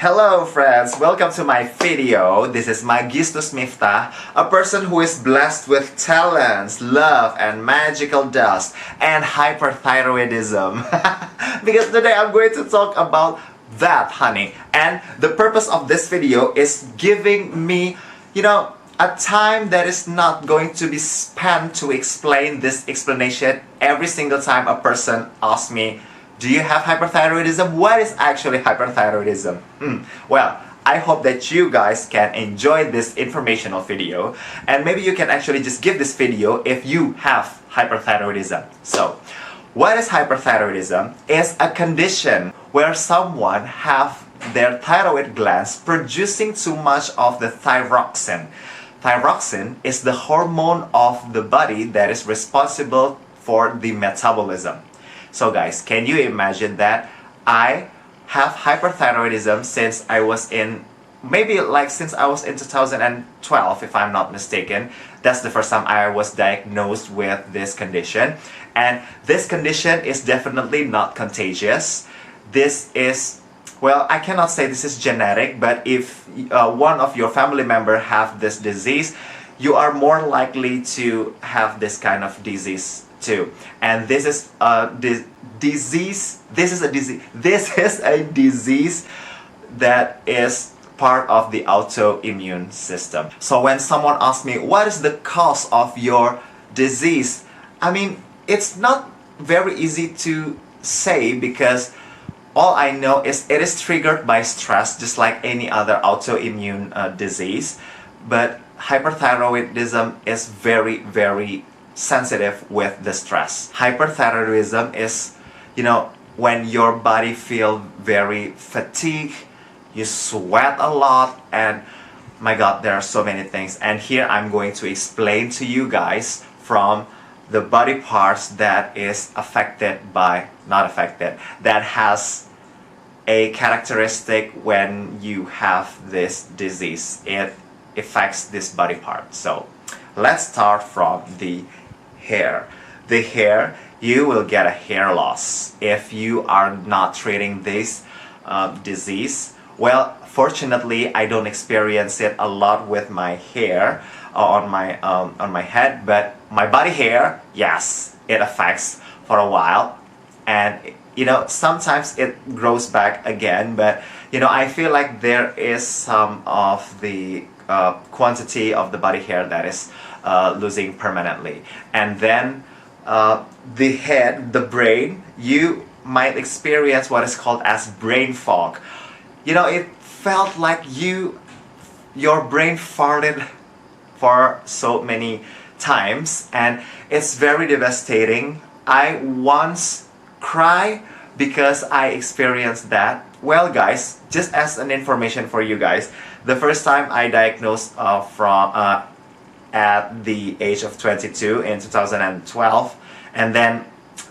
Hello friends, welcome to my video. This is Magistus Miftah, a person who is blessed with talents, love, and magical dust, and hyperthyroidism. Because today I'm going to talk about that, honey. And the purpose of this video is giving me, a time that is not going to be spent to explain this explanation every single time a person asks me, do you have hyperthyroidism? What is actually hyperthyroidism? Well, I hope that you guys can enjoy this informational video, and maybe you can actually just give this video if you have hyperthyroidism. So, what is hyperthyroidism? It's a condition where someone have their thyroid glands producing too much of the thyroxine. Thyroxine is the hormone of the body that is responsible for the metabolism. So guys, can you imagine that I have hyperthyroidism since I was in, since I was in 2012, if I'm not mistaken. That's the first time I was diagnosed with this condition. And this condition is definitely not contagious. This is, well, I cannot say this is genetic, but if one of your family member have this disease, you are more likely to have this kind of disease too. And this is a disease that is part of the autoimmune system. So when someone asks me, what is the cause of your disease? I mean, it's not very easy to say, because all I know is it is triggered by stress, just like any other autoimmune disease. But hyperthyroidism is very, very sensitive with the stress. Hyperthyroidism is, when your body feels very fatigued, you sweat a lot, and my god, there are so many things. And here I'm going to explain to you guys from the body parts that is that has a characteristic when you have this disease. It affects this body part. So let's start from the hair. The hair, you will get a hair loss if you are not treating this disease. Well, fortunately, I don't experience it a lot with my hair on my head, but my body hair, yes, it affects for a while, and sometimes it grows back again. But I feel like there is some of the quantity of the body hair that is losing permanently. And then the head, the brain, you might experience what is called as brain fog. It felt like your brain farted for so many times, and it's very devastating. I once cried because I experienced that. Well guys, just as an information for you guys, the first time I diagnosed at the age of 22 in 2012, and then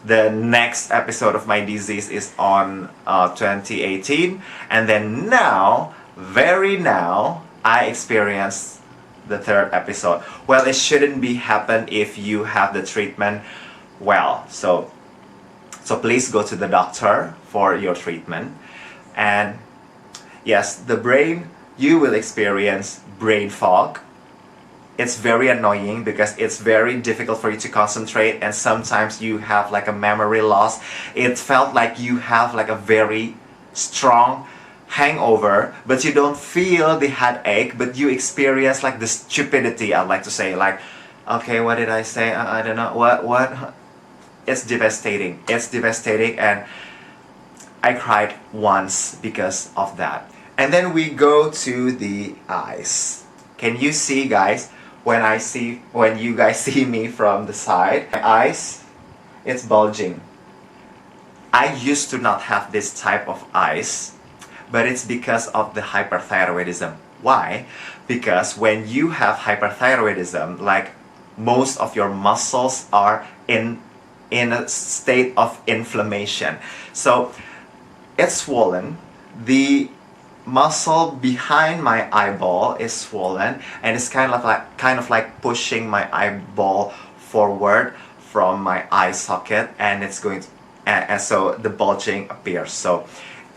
the next episode of my disease is on 2018, and then now I experienced the third episode. Well, it shouldn't be happen if you have the treatment well. So please go to the doctor for your treatment. And yes, the brain, you will experience brain fog. It's very annoying because it's very difficult for you to concentrate, and sometimes you have like a memory loss. It felt like you have like a very strong hangover, but you don't feel the headache, but you experience like the stupidity, I'd like to say, like, okay, what did I say? I don't know, what? It's devastating. It's devastating, and I cried once because of that. And then we go to the eyes. Can you see, guys? When you guys see me from the side, my eyes, it's bulging. I used to not have this type of eyes, but it's because of the hyperthyroidism. Why? Because when you have hyperthyroidism, like, most of your muscles are in a state of inflammation. So it's swollen. The muscle behind my eyeball is swollen, and it's kind of like pushing my eyeball forward from my eye socket, and it's going to, and so the bulging appears. So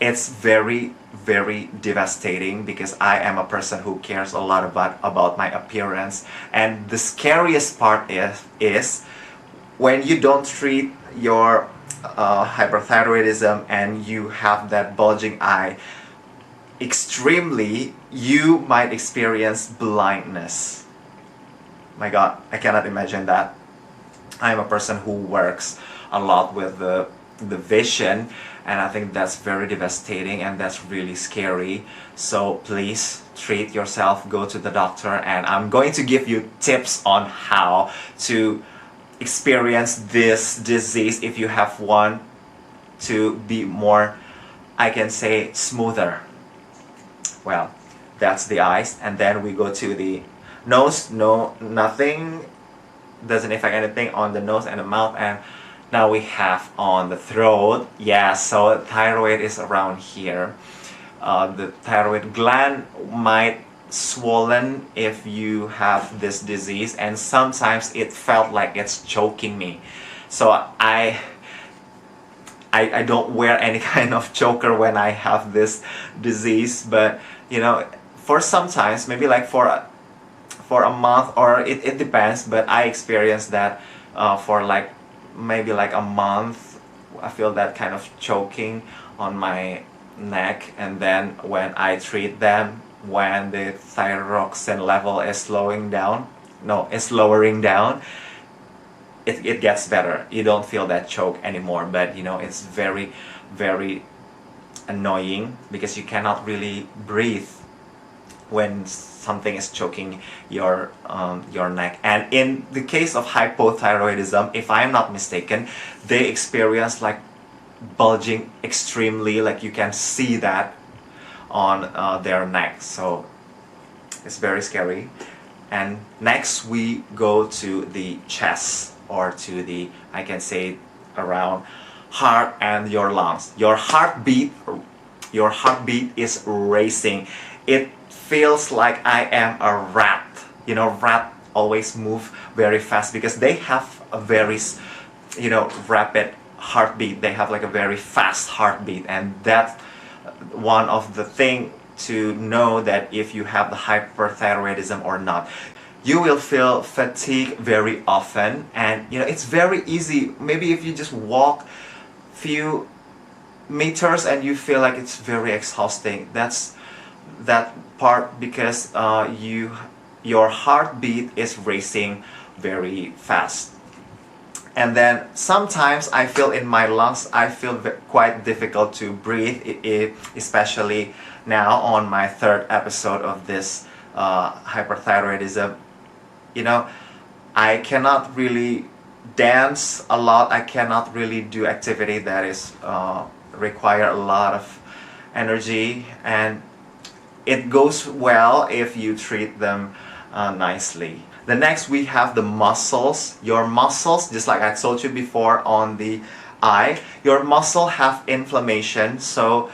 it's very, very devastating because I am a person who cares a lot about my appearance. And the scariest part is when you don't treat your hyperthyroidism and you have that bulging eye extremely, you might experience blindness. My God, I cannot imagine that. I'm a person who works a lot with the vision, and I think that's very devastating and that's really scary. So please treat yourself, go to the doctor, and I'm going to give you tips on how to experience this disease if you have one, to be more, I can say, smoother. Well, that's the eyes, and then we go to the nose. No, nothing doesn't affect anything on the nose and the mouth, and now we have on the throat. Yeah, so thyroid is around here. The thyroid gland might swollen if you have this disease, and sometimes it felt like it's choking me. So I don't wear any kind of choker when I have this disease, but you know, for sometimes, maybe like for a month, or it depends, but I experienced that for like maybe like a month. I feel that kind of choking on my neck, and then when I treat them, when the thyroxine level is slowing down, no, it's lowering down, it gets better. You don't feel that choke anymore, but you know, it's very, very annoying because you cannot really breathe when something is choking your neck. And in the case of hypothyroidism, if I'm not mistaken, they experience like bulging extremely, like you can see that on their neck. So it's very scary. And next we go to the chest, or to the, I can say, around heart and your lungs. Your heartbeat is racing. It feels like I am a rat. You know, rat always move very fast because they have a very, you know, rapid heartbeat. They have like a very fast heartbeat, and that's one of the thing to know that if you have the hyperthyroidism or not. You will feel fatigue very often, and you know, it's very easy. Maybe if you just walk few meters and you feel like it's very exhausting. That's that part because your heartbeat is racing very fast. And then sometimes I feel in my lungs, I feel quite difficult to breathe, especially now on my third episode of this hyperthyroidism. You know, I cannot really dance a lot. I cannot really do activity that is require a lot of energy, and it goes well if you treat them nicely. The next we have the muscles. Your muscles, just like I told you before on the eye, your muscle have inflammation, so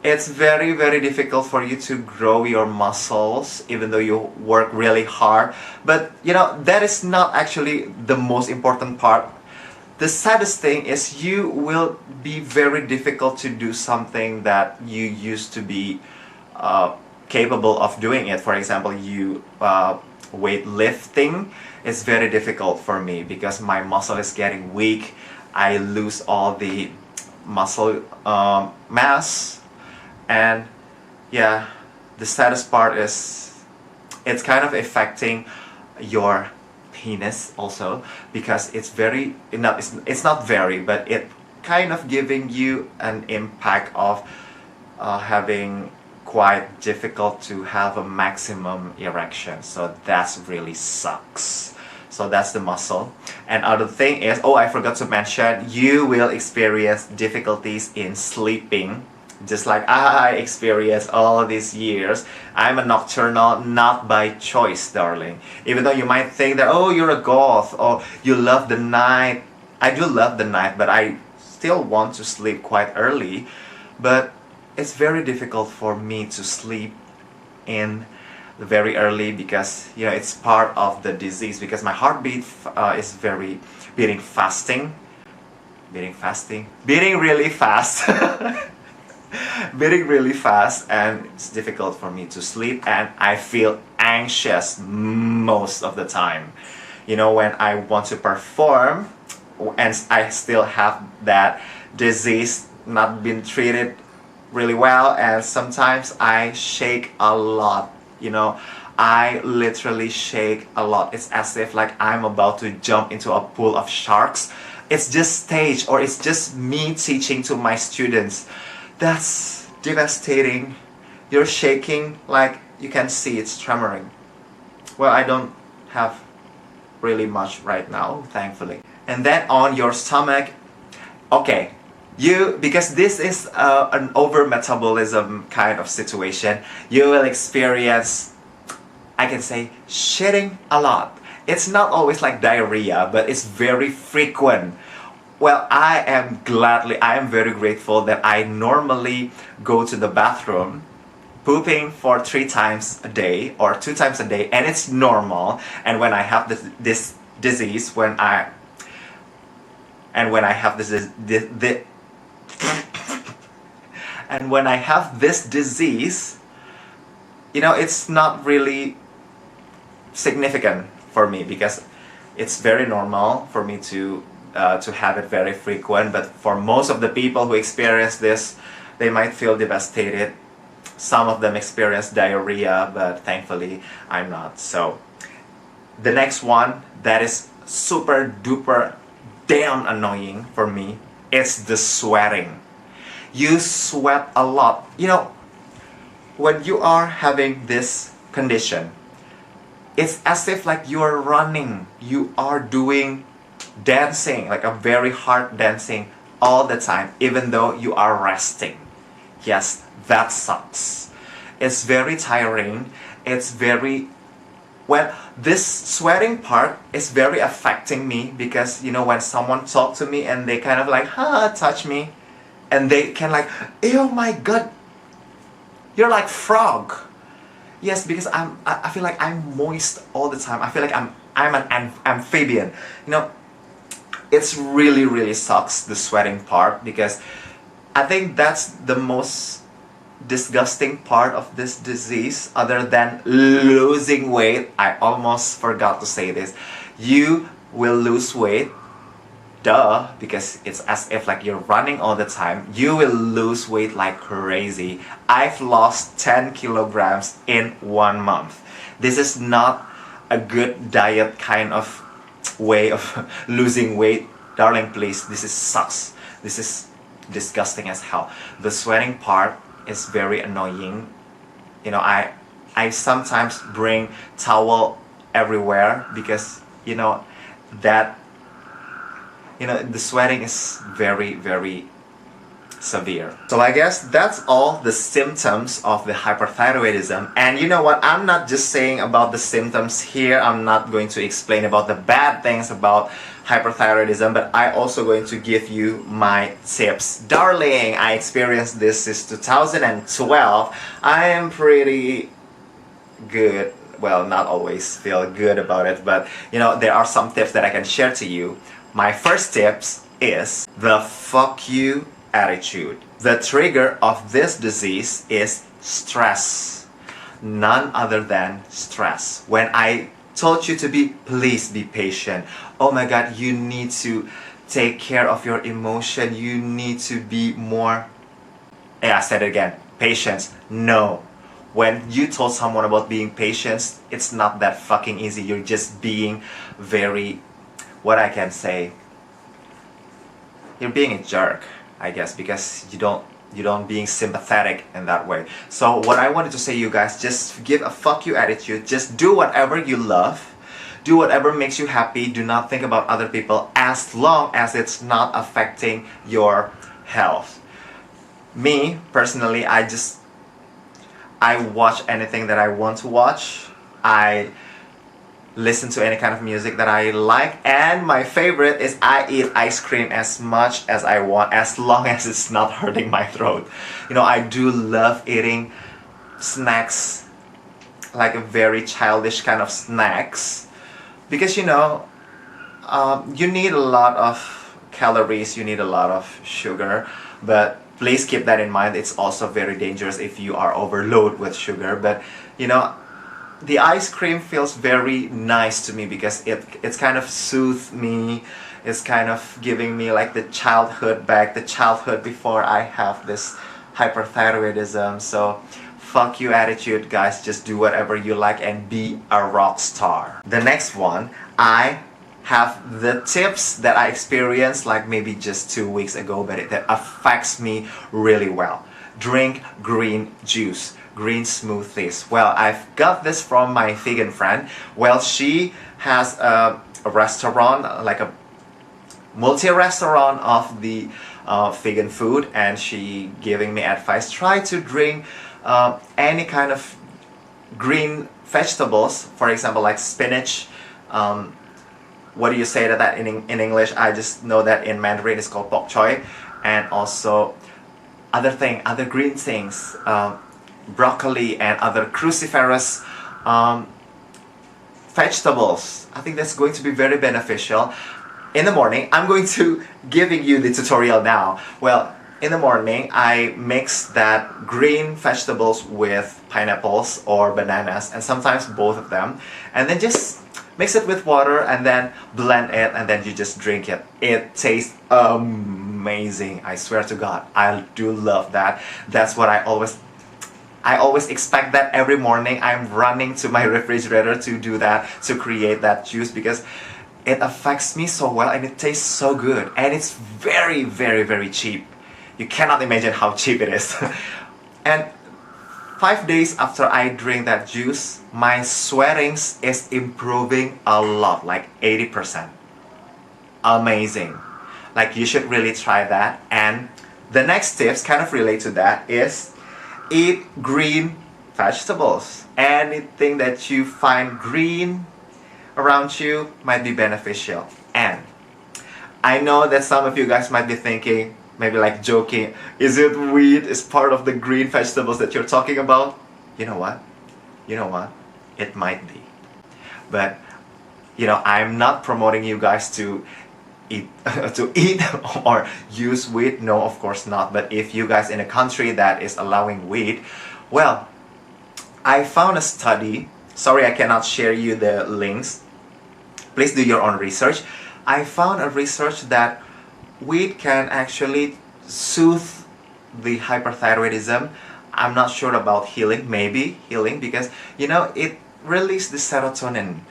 it's very, very difficult for you to grow your muscles even though you work really hard. But you know, that is not actually the most important part. The saddest thing is you will be very difficult to do something that you used to be capable of doing it. For example, you weightlifting is very difficult for me because my muscle is getting weak. I lose all the muscle mass. And yeah, the saddest part is it's kind of affecting your penis also, because it's very, it's not very, but it kind of giving you an impact of having quite difficult to have a maximum erection. So that's really sucks. So that's the muscle. And other thing is, oh, I forgot to mention, you will experience difficulties in sleeping. Just like I experienced all these years. I'm a nocturnal, not by choice, darling. Even though you might think that, oh, you're a goth, or you love the night. I do love the night, but I still want to sleep quite early. But it's very difficult for me to sleep in very early because, you know, it's part of the disease, because my heartbeat is very beating really fast. beating really fast, and it's difficult for me to sleep, and I feel anxious most of the time. You know, when I want to perform and I still have that disease not been treated really well, and sometimes I shake a lot, you know. I literally shake a lot. It's as if like I'm about to jump into a pool of sharks. It's just stage, or it's just me teaching to my students. That's devastating. You're shaking, like you can see it's tremoring. Well, I don't have really much right now, thankfully. And then on your stomach, okay, because this is an over metabolism kind of situation, you will experience, I can say, shitting a lot. It's not always like diarrhea, but it's very frequent. Well, I am very grateful that I normally go to the bathroom pooping for 3 times a day or 2 times a day, and it's normal. And when I have this disease, when I have this and when I have this disease, you know, it's not really significant for me because it's very normal for me to have it very frequent. But for most of the people who experience this, they might feel devastated. Some of them experience diarrhea, but thankfully I'm not. So the next one that is super duper damn annoying for me is the sweating. You sweat a lot. You know, when you are having this condition, it's as if like you are running, you are doing dancing, like a very hard dancing all the time, even though you are resting. Yes, that sucks. It's very tiring. It's very, well, this sweating part is very affecting me because, you know, when someone talk to me and they kind of like, touch me, and they can like, oh my god, you're like frog. Yes, because I feel like I'm moist all the time. I feel like I'm an amphibian. You know, it's really sucks, the sweating part, because I think that's the most disgusting part of this disease, other than losing weight. I almost forgot to say this. You will lose weight, duh, because it's as if like you're running all the time. You will lose weight like crazy. I've lost 10 kilograms in 1 month. This is not a good diet kind of way of losing weight. Darling, please, this is sucks. This is disgusting as hell. The sweating part is very annoying. You know, I sometimes bring towel everywhere because, you know, that, you know, the sweating is very severe. So I guess that's all the symptoms of the hyperthyroidism. And you know what, I'm not just saying about the symptoms here. I'm not going to explain about the bad things about hyperthyroidism, but I also going to give you my tips. Darling, I experienced this since 2012. I am pretty good. Well, not always feel good about it, but you know, there are some tips that I can share to you. My first tips is the fuck you attitude. The trigger of this disease is stress. None other than stress. When I told you to please be patient. Oh my god, you need to take care of your emotion. You need to be more, I said it again, patience. No. When you told someone about being patient, it's not that fucking easy. You're just being very, what I can say, you're being a jerk, I guess, because you don't being sympathetic in that way. So what I wanted to say, you guys, just give a fuck you attitude. Just do whatever you love. Do whatever makes you happy. Do not think about other people as long as it's not affecting your health. Me, personally, I watch anything that I want to watch. I listen to any kind of music that I like, and my favorite is I eat ice cream as much as I want, as long as it's not hurting my throat. You know, I do love eating snacks, like a very childish kind of snacks, because you know, you need a lot of calories, you need a lot of sugar, but please keep that in mind. It's also very dangerous if you are overloaded with sugar. But you know, the ice cream feels very nice to me because it's kind of soothes me. It's kind of giving me like the childhood back, the childhood before I have this hyperthyroidism. So fuck you attitude, guys. Just do whatever you like and be a rock star. The next one, I have the tips that I experienced like maybe just 2 weeks ago, but that affects me really well. Drink green juice, green smoothies. Well, I've got this from my vegan friend. Well, she has a restaurant, like a multi-restaurant of the vegan food, and she giving me advice. Try to drink any kind of green vegetables, for example like spinach. What do you say to that in English? I just know that in Mandarin it's called bok choy. And also other green things, broccoli and other cruciferous vegetables. I think that's going to be very beneficial. In the morning, I'm going to giving you the tutorial now. Well, in the morning, I mix that green vegetables with pineapples or bananas, and sometimes both of them, and then just mix it with water and then blend it, and then you just drink it. It tastes amazing. I swear to God, I do love that. That's what I always expect that every morning. I'm running to my refrigerator to do that, to create that juice, because it affects me so well and it tastes so good, and it's very, very, very cheap. You cannot imagine how cheap it is. And 5 days after I drink that juice, my sweatings is improving a lot, like 80%. Amazing. Like, you should really try that. And the next tips kind of relate to that is eat green vegetables. Anything that you find green around you might be beneficial. And I know that some of you guys might be thinking, maybe like joking, is it wheat is part of the green vegetables that you're talking about? You know what? It might be. But you know, I'm not promoting you guys to eat to eat or use wheat. No, of course not. But if you guys in a country that is allowing wheat, well, I found a study. Sorry, I cannot share you the links. Please do your own research. I found a research that wheat can actually soothe the hyperthyroidism. I'm not sure about healing, maybe healing, because you know it releases the serotonin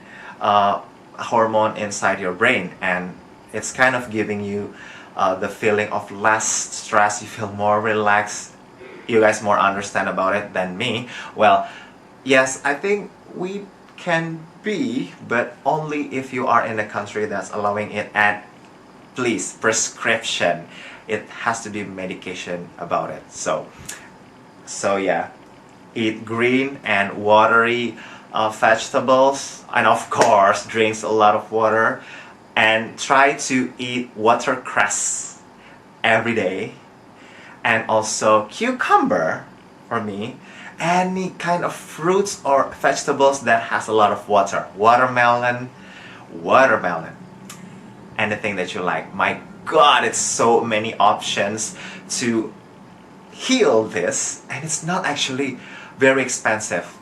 hormone inside your brain, and it's kind of giving you the feeling of less stress. You feel more relaxed. You guys more understand about it than me. Well, yes, I think we can be, but only if you are in a country that's allowing it, and please, prescription. It has to be medication about it. So yeah, eat green and watery vegetables, and of course drinks a lot of water, and try to eat watercress every day, and also cucumber for me. Any kind of fruits or vegetables that has a lot of water. Watermelon, anything that you like. My God, it's so many options to heal this, and it's not actually very expensive.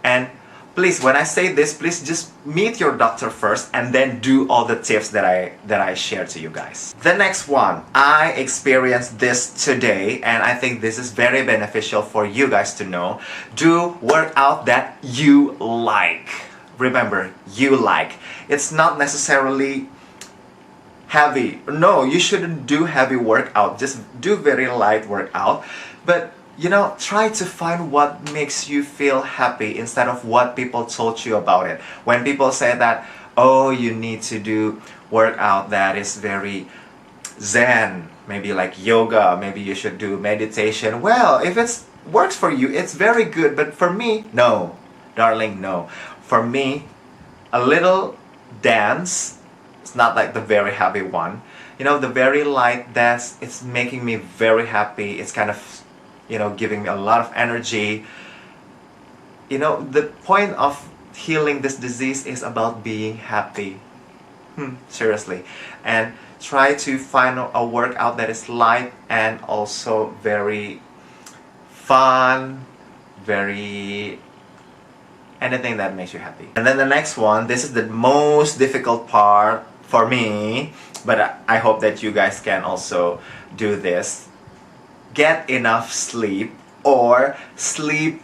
And please, when I say this, please just meet your doctor first and then do all the tips that I share to you guys. The next one, I experienced this today, and I think this is very beneficial for you guys to know. Do workout that you like. Remember, you like. It's not necessarily heavy. No, you shouldn't do heavy workout. Just do very light workout. But you know, try to find what makes you feel happy instead of what people told you about it. When people say that, oh, you need to do workout that is very zen, maybe like yoga, maybe you should do meditation. Well, if it works for you, it's very good. But for me, no, darling, no. For me, a little dance, it's not like the very heavy one. You know, the very light dance, it's making me very happy. It's kind of, you know, giving me a lot of energy. You know, the point of healing this disease is about being happy. Seriously. And try to find a workout that is light and also very fun, very anything that makes you happy. And then the next one, this is the most difficult part for me, but I hope that you guys can also do this. Get enough sleep, or sleep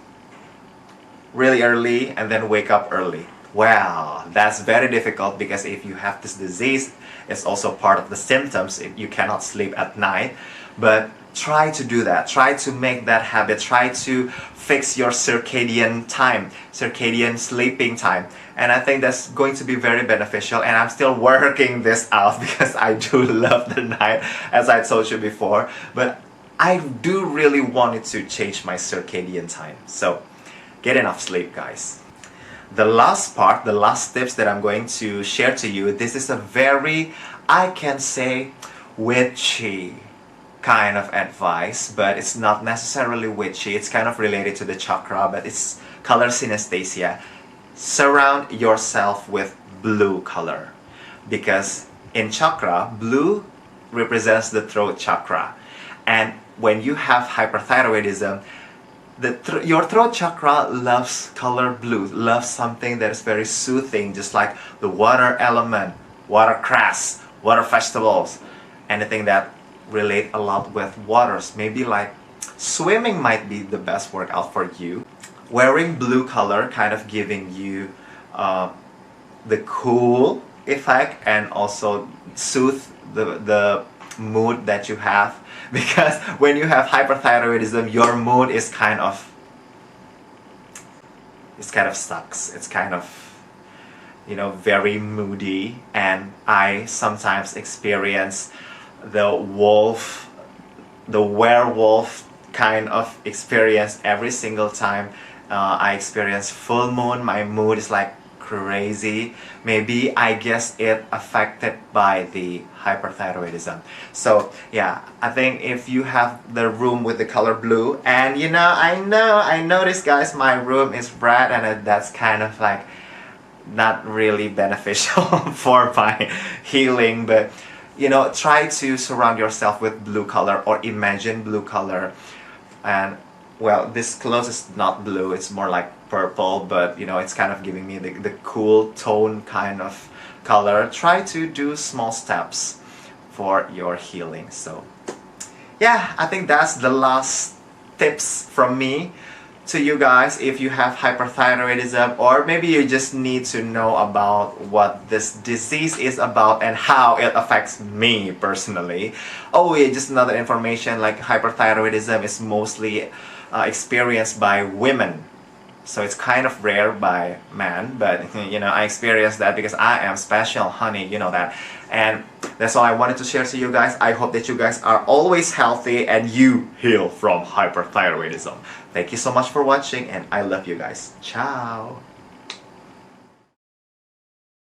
really early and then wake up early. Well, that's very difficult because if you have this disease, it's also part of the symptoms if you cannot sleep at night. But try to do that. Try to make that habit. Try to fix your circadian time, circadian sleeping time. And I think that's going to be very beneficial. And I'm still working this out because I do love the night, as I told you before. But I do really wanted to change my circadian time. So get enough sleep, guys. The last part, the last tips that I'm going to share to you, this is a very, I can say, witchy kind of advice, but it's not necessarily witchy. It's kind of related to the chakra, but it's color synesthesia. Surround yourself with blue color, because in chakra, blue represents the throat chakra. And when you have hyperthyroidism, your throat chakra loves color blue, loves something that is very soothing, just like the water element, watercress, water vegetables, anything that relate a lot with waters. Maybe like swimming might be the best workout for you. Wearing blue color kind of giving you the cool effect and also soothe the mood that you have. Because when you have hyperthyroidism, your mood is kind of sucks. It's kind of, you know, very moody, and I sometimes experience the werewolf kind of experience every single time I experience full moon. My mood is like crazy. Maybe I guess it affected by the hyperthyroidism. So yeah, I think if you have the room with the color blue, and you know, I noticed, guys, my room is red, and that's kind of like not really beneficial for my healing. But you know, try to surround yourself with blue color, or imagine blue color. And well, this clothes is not blue, it's more like purple, but you know, it's kind of giving me the cool tone kind of color. Try to do small steps for your healing. So yeah, I think that's the last tips from me to you guys. If you have hyperthyroidism, or maybe you just need to know about what this disease is about and how it affects me personally. Oh yeah, just another information, like hyperthyroidism is mostly experienced by women, so it's kind of rare by men. But you know, I experienced that because I am special, honey, you know that. And that's all I wanted to share to you guys. I hope that you guys are always healthy and you heal from hyperthyroidism. Thank you so much for watching, and I love you guys. Ciao.